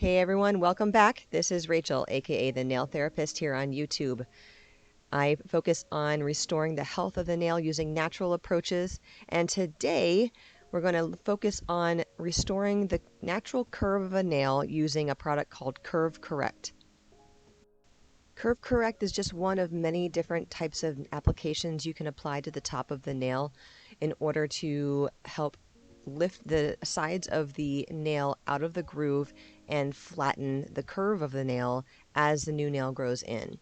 Hey everyone, welcome back. This is Rachel, aka the Nail Therapist, here on YouTube. I focus on restoring the health of the nail using natural approaches, and today we're going to focus on restoring the natural curve of a nail using a product called Curve Correct. Curve Correct is just one of many different types of applications you can apply to the top of the nail in order to help lift the sides of the nail out of the groove and flatten the curve of the nail as the new nail grows in.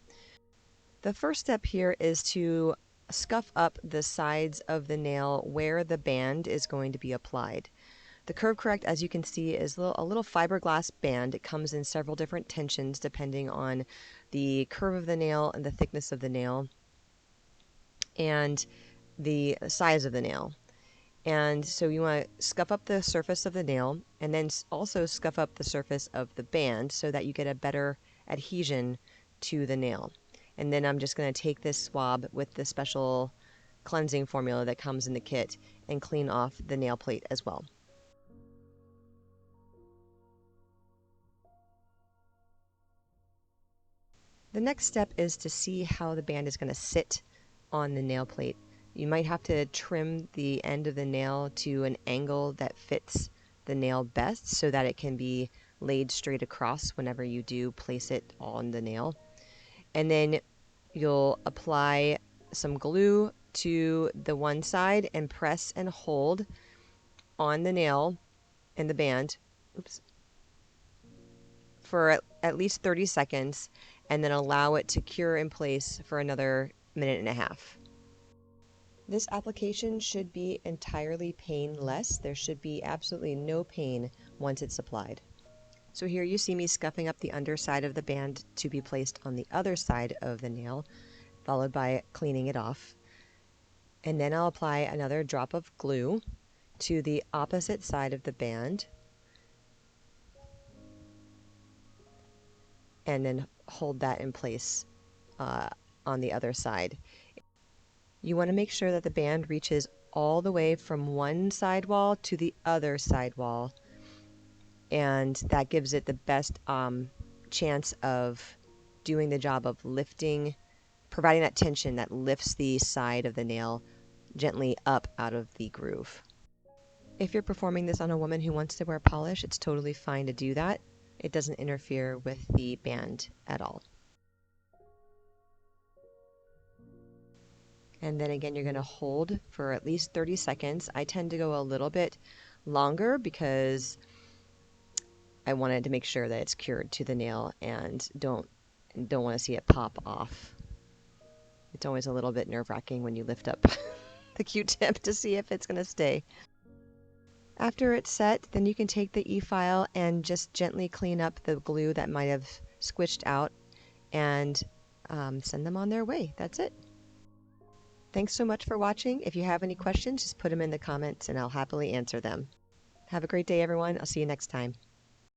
The first step here is to scuff up the sides of the nail where the band is going to be applied. The Curve Correct, as you can see, is a little fiberglass band. It comes in several different tensions depending on the curve of the nail and the thickness of the nail and the size of the nail. And so you want to scuff up the surface of the nail and then also scuff up the surface of the band so that you get a better adhesion to the nail. And then I'm just going to take this swab with the special cleansing formula that comes in the kit and clean off the nail plate as well. The next step is to see how the band is going to sit on the nail plate. You might have to trim the end of the nail to an angle that fits the nail best so that it can be laid straight across whenever you do place it on the nail. And then you'll apply some glue to the one side and press and hold on the nail and the band for at least 30 seconds and then allow it to cure in place for another minute and a half. This application should be entirely painless. There should be absolutely no pain once it's applied. So here you see me scuffing up the underside of the band to be placed on the other side of the nail, followed by cleaning it off. And then I'll apply another drop of glue to the opposite side of the band, and then hold that in place on the other side. You want to make sure that the band reaches all the way from one side wall to the other side wall, and that gives it the best chance of doing the job of lifting, providing that tension that lifts the side of the nail gently up out of the groove. If you're performing this on a woman who wants to wear polish, it's totally fine to do that. It doesn't interfere with the band at all. And then again, you're going to hold for at least 30 seconds. I tend to go a little bit longer because I wanted to make sure that it's cured to the nail and don't want to see it pop off. It's always a little bit nerve-wracking when you lift up the Q-tip to see if it's going to stay. After it's set, then you can take the e-file and just gently clean up the glue that might have squished out and send them on their way. That's it. Thanks so much for watching. If you have any questions, just put them in the comments and I'll happily answer them. Have a great day, everyone. I'll see you next time.